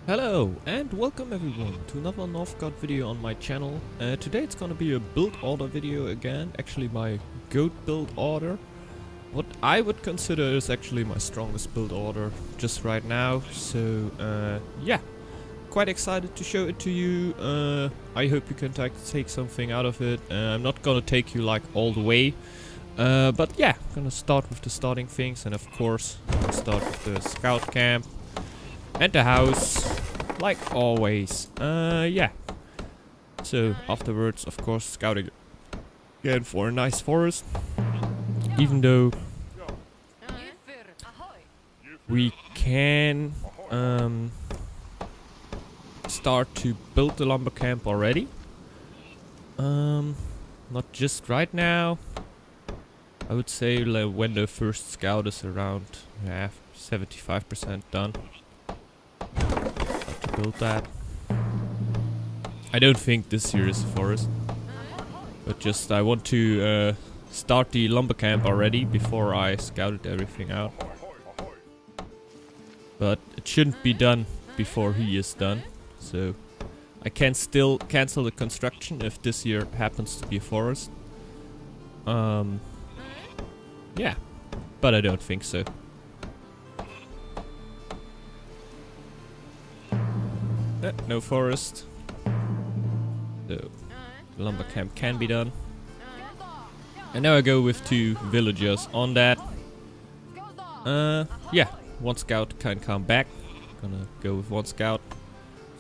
Hello and welcome everyone to another Northgard video on my channel. Today it's gonna be a build order video again, actually my goat build order. What I would consider is actually my strongest build order just right now, so yeah, quite excited to show it to you. I hope you can take something out of it. I'm not gonna take you like all the way, but yeah, I'm gonna start with the starting things, and of course I'll start with the scout camp. And the house, like always. Yeah. So afterwards, of course, scouting again for a nice forest. Even though we can start to build the lumber camp already. Not just right now. I would say like when the first scout is around 75% done. Build that. I don't think this here is a forest, but just I want to start the lumber camp already before I scouted everything out. But it shouldn't be done before he is done, so I can still cancel the construction if this here happens to be a forest. Yeah, but I don't think so. No forest. So the lumber camp can be done. And now I go with 2 villagers on that. Yeah, 1 scout can come back. Gonna go with 1 scout.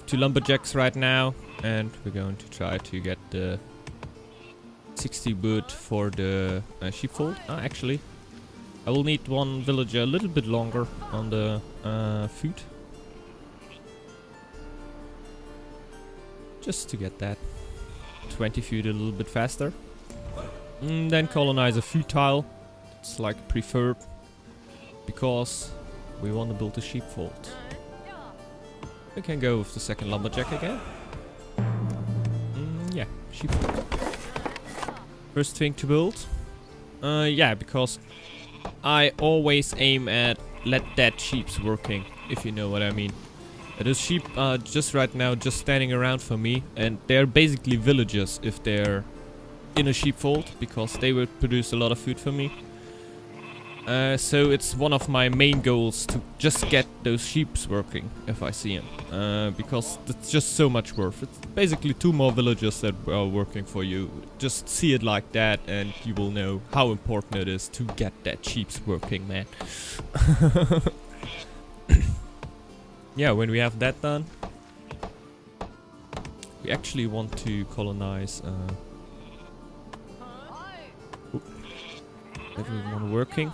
2 lumberjacks right now, and we're going to try to get the 60 wood for the sheepfold. Actually, I will need 1 villager a little bit longer on the food. Just to get that 20 food a little bit faster. Then colonize a food tile. It's like preferred because we want to build a sheepfold. We can go with the 2nd lumberjack again. Yeah, sheepfold. First thing to build. Yeah, because I always aim at let that sheep's working, if you know what I mean. Those sheep are just right now just standing around for me, and they're basically villagers if they're in a sheepfold, because they will produce a lot of food for me. So it's one of my main goals to just get those sheeps working if I see them, because it's just so much worth. It's basically 2 more villagers that are working for you. Just see it like that and you will know how important it is to get that sheeps working, man. Yeah, when we have that done, we actually want to colonize everyone working.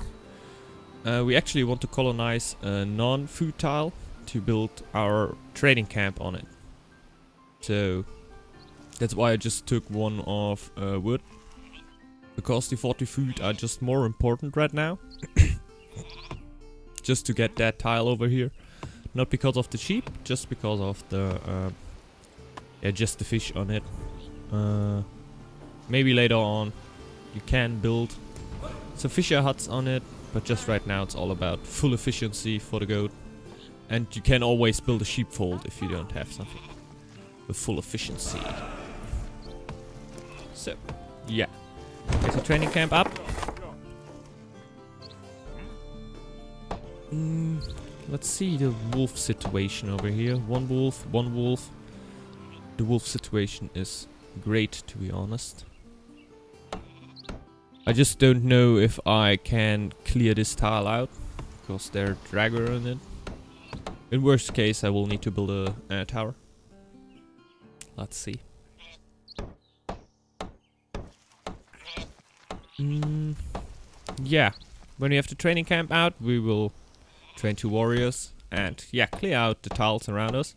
We actually want to colonize a non-food tile to build our trading camp on it. So that's why I just took 1 of wood, because the 40 food are just more important right now. Just to get that tile over here. Not because of the sheep, just because of the yeah, just the fish on it. Maybe later on you can build some fisher huts on it, but just right now it's all about full efficiency for the goat. And you can always build a sheepfold if you don't have something with full efficiency. So yeah, get the training camp up. Let's see the wolf situation over here. 1 wolf, 1 wolf. The wolf situation is great, to be honest. I just don't know if I can clear this tile out, because there's a dragger in it. In worst case, I will need to build a tower. Let's see. Yeah, when we have the training camp out, we will train 2 warriors and yeah, clear out the tiles around us.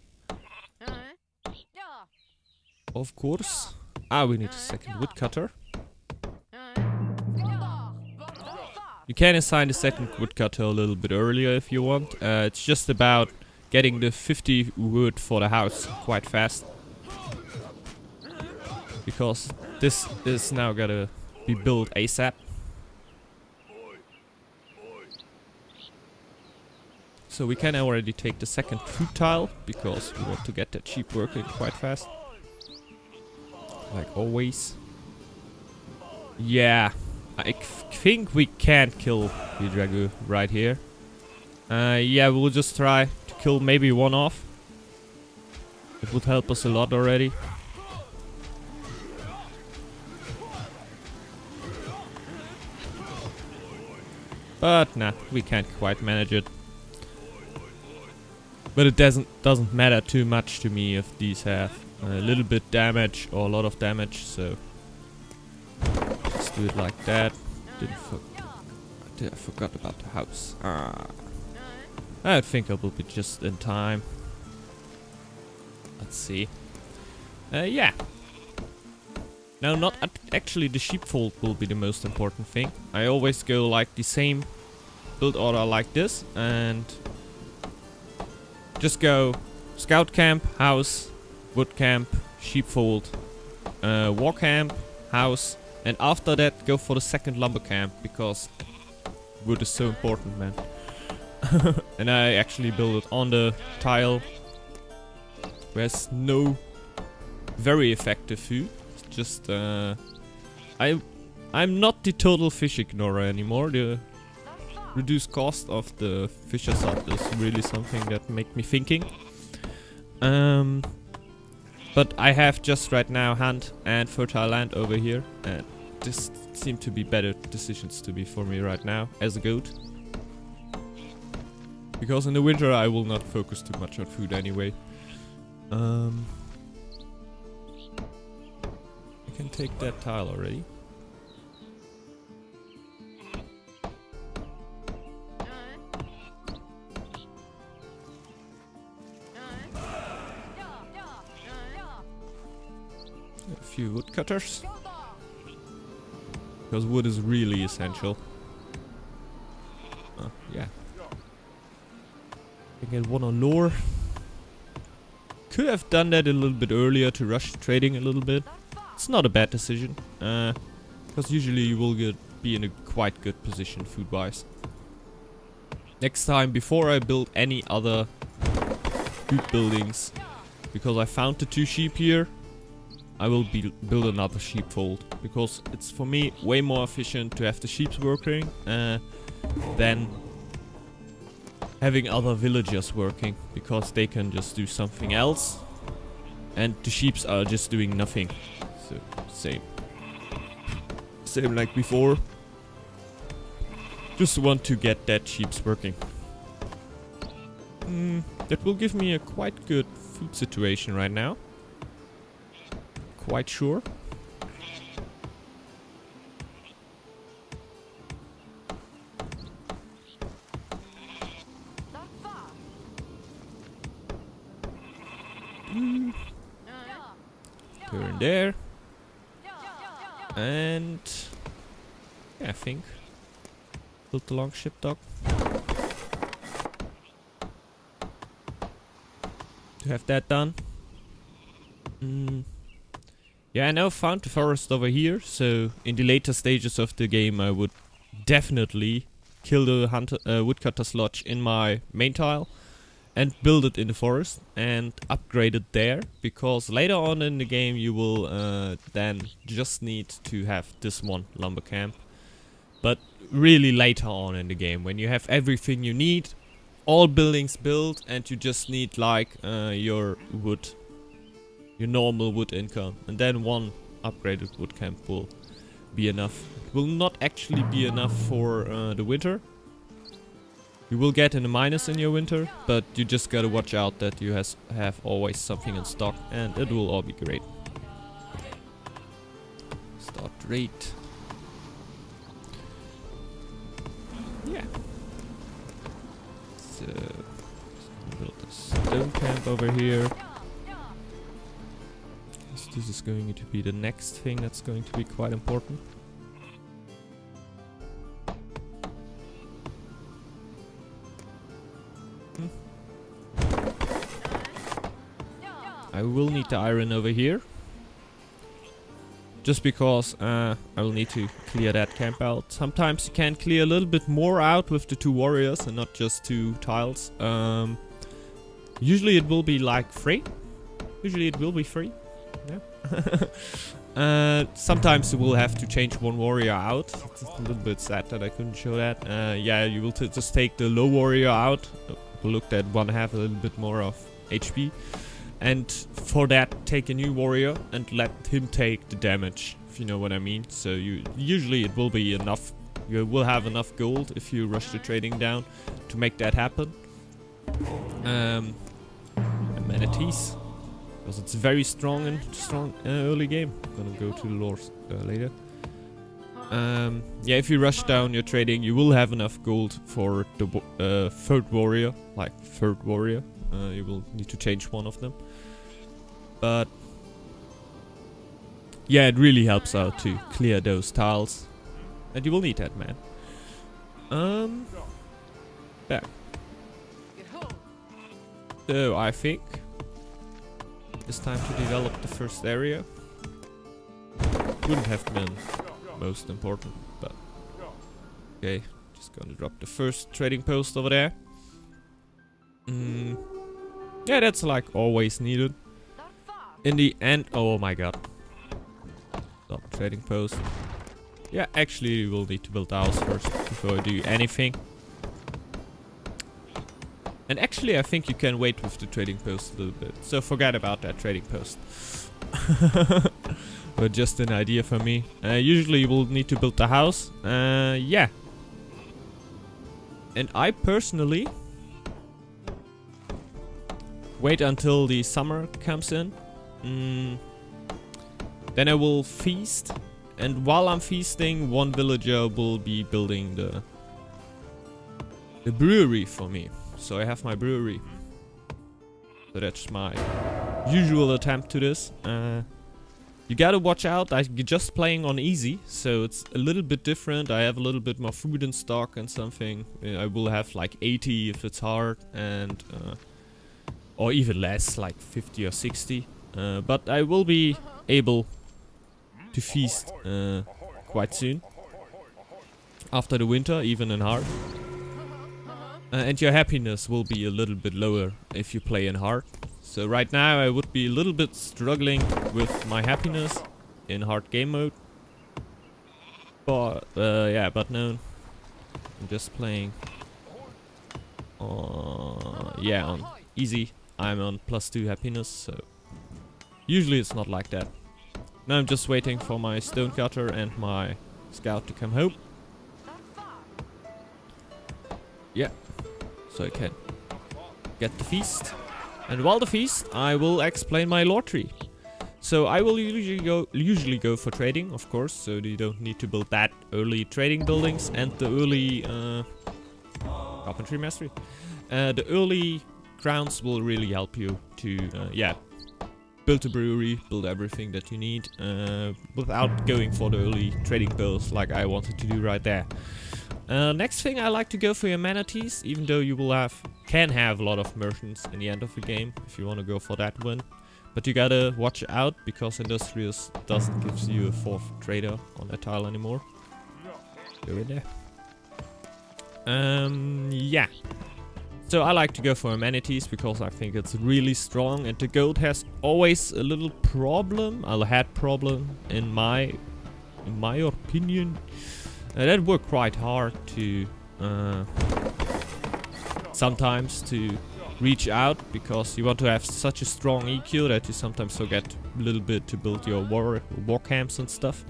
Of course. We need a 2nd woodcutter. You can assign the 2nd woodcutter a little bit earlier if you want. It's just about getting the 50 wood for the house quite fast, because this is now gotta be built ASAP. So we can already take the second food tile, because we want to get that sheep working quite fast. Like always. Yeah, I think we can kill the Dragu right here. Yeah, we'll just try to kill maybe one off. It would help us a lot already. But nah, we can't quite manage it. But it doesn't matter too much to me if these have a little bit damage or a lot of damage, so let's do it like that. I forgot about the house. I think I will be just in time. Let's see. Yeah. Now, not actually the sheepfold will be the most important thing. I always go like the same build order like this, and just go scout camp, house, wood camp, sheepfold, war camp, house, and after that go for the second lumber camp, because wood is so important, man. And I actually build it on the tile. There's no very effective food. It's just I'm not the total fish ignorer anymore. The reduced cost of the fisher salt is really something that make me thinking. But I have just right now hunt and fertile land over here, and this seem to be better decisions to be for me right now as a goat. Because in the winter I will not focus too much on food anyway. I can take that tile already. A few woodcutters. Because wood is really essential. Yeah. I get one on lore. Could have done that a little bit earlier to rush trading a little bit. It's not a bad decision. Because usually you will be in a quite good position food-wise. Next time, before I build any other food buildings, because I found the 2 sheep here, I will build another sheepfold. Because it's for me way more efficient to have the sheep working than having other villagers working, because they can just do something else and the sheeps are just doing nothing. So same like before. Just want to get that sheeps working. That will give me a quite good food situation right now. Quite sure. Turn there. And yeah, I think build the long ship dock. To have that done. Yeah, I now found the forest over here, so in the later stages of the game I would definitely kill the woodcutter's lodge in my main tile and build it in the forest and upgrade it there, because later on in the game you will then just need to have this one lumber camp. But really later on in the game, when you have everything you need, all buildings built, and you just need like your wood, your normal wood income, and then one upgraded wood camp will be enough. It will not actually be enough for the winter. You will get in a minus in your winter, but you just gotta watch out that you have always something in stock, and it will all be great. Start rate. Yeah. So build a stone camp over here. So this is going to be the next thing that's going to be quite important. I will need the iron over here. just because I will need to clear that camp out. Sometimes you can clear a little bit more out with the 2 warriors and not just 2 tiles. Usually it will be like free. Usually it will be free. Yeah. Sometimes you will have to change 1 warrior out. It's a little bit sad that I couldn't show that. Yeah, you will just take the low warrior out. Look, that one have a little bit more of HP. And for that, take a new warrior and let him take the damage, if you know what I mean. So usually it will be enough. You will have enough gold if you rush the trading down to make that happen. Amenities, because it's very strong early game. I'm gonna go to the lore later. Yeah, if you rush down your trading, you will have enough gold for the 3rd warrior, like 3rd warrior. You will need to change 1 of them. But yeah, it really helps out to clear those tiles. And you will need that, man. Yeah. So I think it's time to develop the first area. Wouldn't have been most important, but okay. Just gonna drop the first trading post over there. Yeah, that's like always needed. In the end, oh my god. Stop trading post. Yeah, actually we'll need to build the house first before I do anything. And actually I think you can wait with the trading post a little bit. So forget about that trading post. But just an idea for me. Usually you will need to build the house. Yeah. And I personally wait until the summer comes in. Then I will feast. And while I'm feasting, 1 villager will be building the brewery for me. So I have my brewery. So that's my usual attempt to this. You gotta watch out. I'm just playing on easy, so it's a little bit different. I have a little bit more food in stock and something. I will have like 80 if it's hard, and or even less, like 50 or 60. But I will be able to feast quite soon. After the winter, even in hard. And your happiness will be a little bit lower if you play in hard. So right now I would be a little bit struggling with my happiness in hard game mode. But yeah, but no. I'm just playing yeah, on easy. I'm on +2 happiness, so usually it's not like that. Now I'm just waiting for my stonecutter and my scout to come home. Yeah, so I can get the feast. And while the feast, I will explain my lore tree. So I will usually go for trading, of course, so you don't need to build that early trading buildings and the early carpentry mastery. The early crowns will really help you to yeah, build a brewery, build everything that you need without going for the early trading posts like I wanted to do right there. Next thing, I like to go for your amenities, even though you will can have a lot of merchants in the end of the game if you want to go for that one. But you gotta watch out, because Industrious doesn't give you a 4th trader on that tile anymore. Go in there. Yeah. So I like to go for amenities because I think it's really strong, and the gold has always a little problem. I had problem in my opinion. That worked quite hard to sometimes to reach out, because you want to have such a strong EQ that you sometimes forget a little bit to build your war camps and stuff.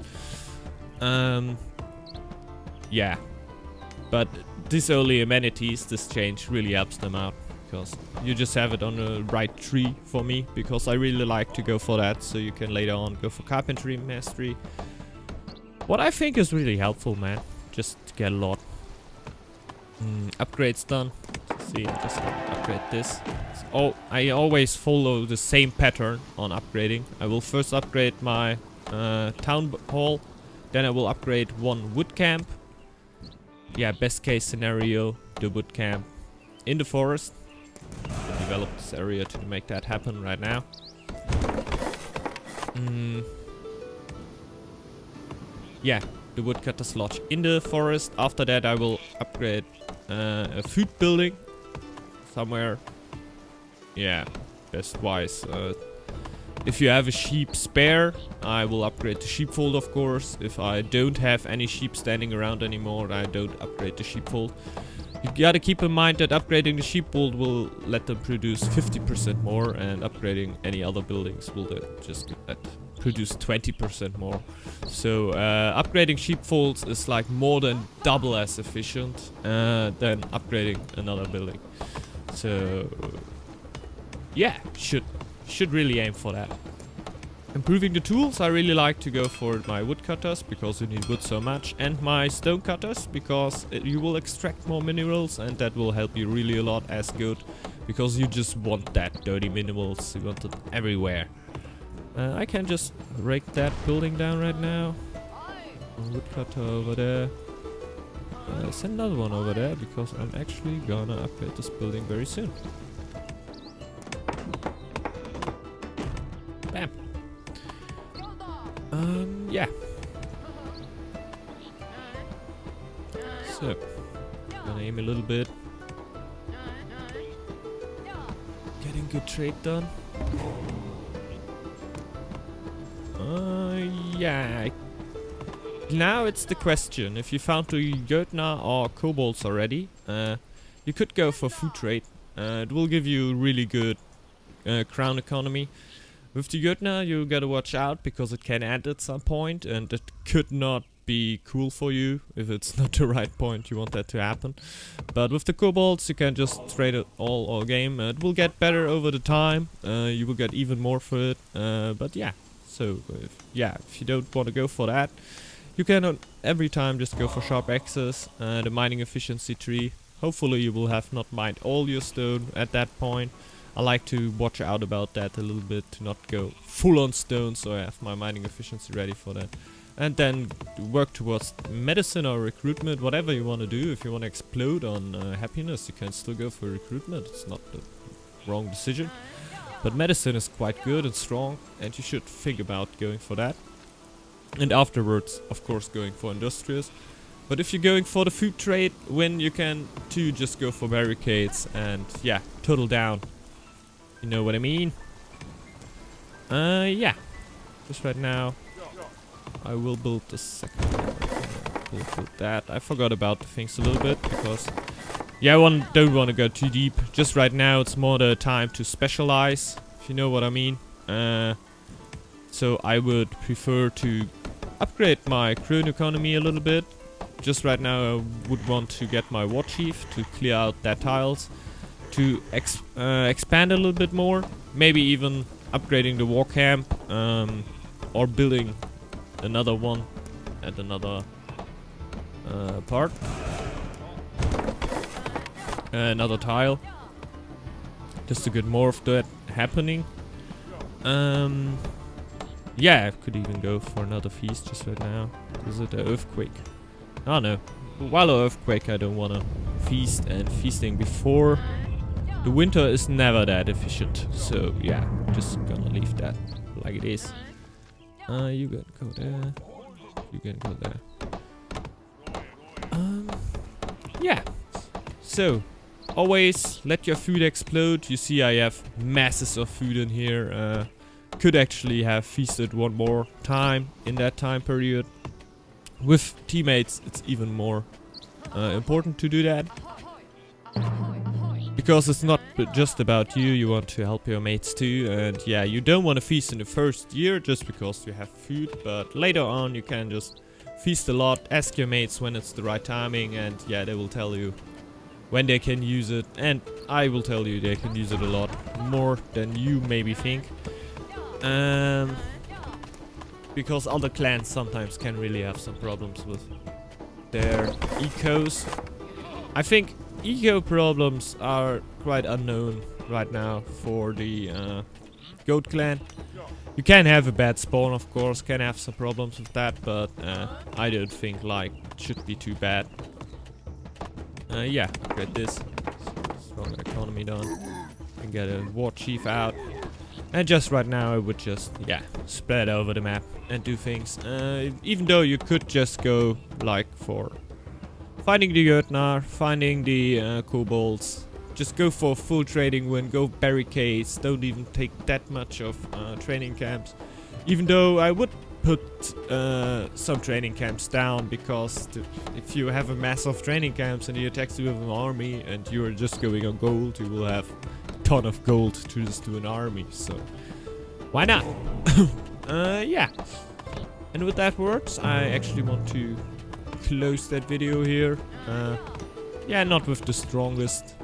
Yeah, but these early amenities, this change really helps them out, because you just have it on the right tree for me, because I really like to go for that, so you can later on go for carpentry mastery. What I think is really helpful, man, just to get a lot upgrades done. See, just upgrade this. Oh, I always follow the same pattern on upgrading. I will first upgrade my town hall, then I will upgrade 1 wood camp. Yeah, best case scenario, the wood camp in the forest. I'll develop this area to make that happen right now. yeah, the woodcutter's lodge in the forest. After that I will upgrade a food building somewhere. Yeah, best wise. If you have a sheep spare, I will upgrade the sheepfold, of course. If I don't have any sheep standing around anymore, I don't upgrade the sheepfold. You gotta keep in mind that upgrading the sheepfold will let them produce 50% more, and upgrading any other buildings will just produce 20% more. So upgrading sheepfolds is like more than double as efficient than upgrading another building. So yeah, should really aim for that. Improving the tools, I really like to go for my woodcutters because you need wood so much, and my stone cutters because you will extract more minerals, and that will help you really a lot as good, because you just want that dirty minerals, you want it everywhere. I can just rake that building down right now. Woodcutter over there. Send another one over there because I'm actually gonna upgrade this building very soon. Bam. Yeah. So, gonna aim a little bit. Getting good trade done. Yeah. Now it's the question. If you found the Jötnar or kobolds already, you could go for food trade. It will give you really good crown economy. With the Jötnar, you gotta watch out because it can end at some point, and it could not be cool for you if it's not the right point you want that to happen. But with the kobolds, you can just trade it all game. It will get better over the time. You will get even more for it. But yeah, so if you don't want to go for that, you can every time just go for sharp axes, the mining efficiency tree. Hopefully you will have not mined all your stone at that point. I like to watch out about that a little bit, to not go full on stone, so I have my mining efficiency ready for that. And then work towards medicine or recruitment, whatever you want to do. If you want to explode on happiness, you can still go for recruitment. It's not the wrong decision. But medicine is quite good and strong, and you should think about going for that. And afterwards, of course, going for industrious. But if you're going for the food trade, when you can too just go for barricades and yeah, total down. You know what I mean? Yeah. Just right now, I will build the second one. We'll build that. I forgot about the things a little bit because, yeah, I don't want to go too deep. Just right now, it's more the time to specialize, if you know what I mean. So I would prefer to upgrade my crown economy a little bit. Just right now, I would want to get my war chief to clear out their tiles, to expand a little bit more, maybe even upgrading the war camp, or building another one at another part, another tile, just to get more of that happening. Yeah, I could even go for another feast just right now. Is it an earthquake? Oh no, while an earthquake I don't wanna feast, and feasting before the winter is never that efficient, so yeah, just gonna leave that like it is. You can go there. You can go there. Yeah. So, always let your food explode. You see I have masses of food in here. Could actually have feasted one more time in that time period. With teammates, it's even more important to do that. Because it's not just about you, you want to help your mates too, and yeah, you don't want to feast in the first year just because you have food, but later on you can just feast a lot, ask your mates when it's the right timing, and yeah, they will tell you when they can use it, and I will tell you they can use it a lot more than you maybe think. Because other clans sometimes can really have some problems with their ecos. I think eco problems are quite unknown right now for the goat clan. You can have a bad spawn, of course, can have some problems with that, but I don't think like it should be too bad. Yeah, get this strong economy done and get a war chief out. And just right now I would just, yeah, spread over the map and do things. Even though you could just go like for finding the Jötnar, finding the kobolds. Just go for full trading win, go barricades, don't even take that much of training camps. Even though I would put some training camps down, because if you have a mass of training camps and you attack with an army and you're just going on gold, you will have a ton of gold to just do an army, so why not? Yeah. And with that words, I actually want to close that video here. Yeah, not with the strongest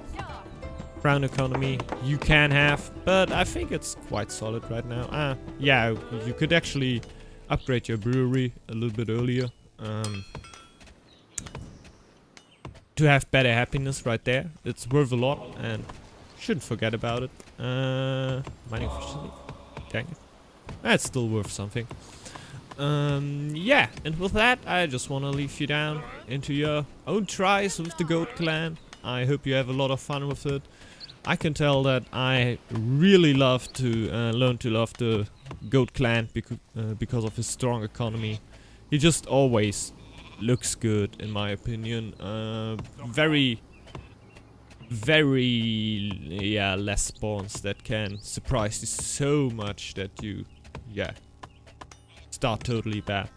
crown economy you can have, but I think it's quite solid right now. Yeah, you could actually upgrade your brewery a little bit earlier to have better happiness right there. It's worth a lot and shouldn't forget about it. Mining efficiency, dang it, that's still worth something. Yeah, and with that I just want to leave you down into your own tries with the Goat Clan. I hope you have a lot of fun with it. I can tell that I really love to learn to love the Goat Clan because of his strong economy. He just always looks good, in my opinion. Very, yeah, less spawns that can surprise you so much that you, yeah, start totally bad.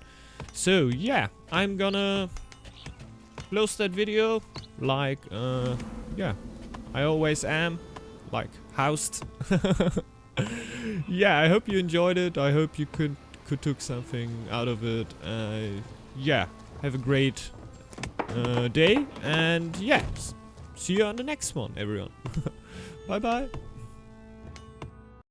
So yeah, I'm gonna close that video like, yeah, I always am, like, housed. Yeah, I hope you enjoyed it. I hope you could took something out of it. Yeah, have a great day, and yeah, see you on the next one, everyone. Bye bye.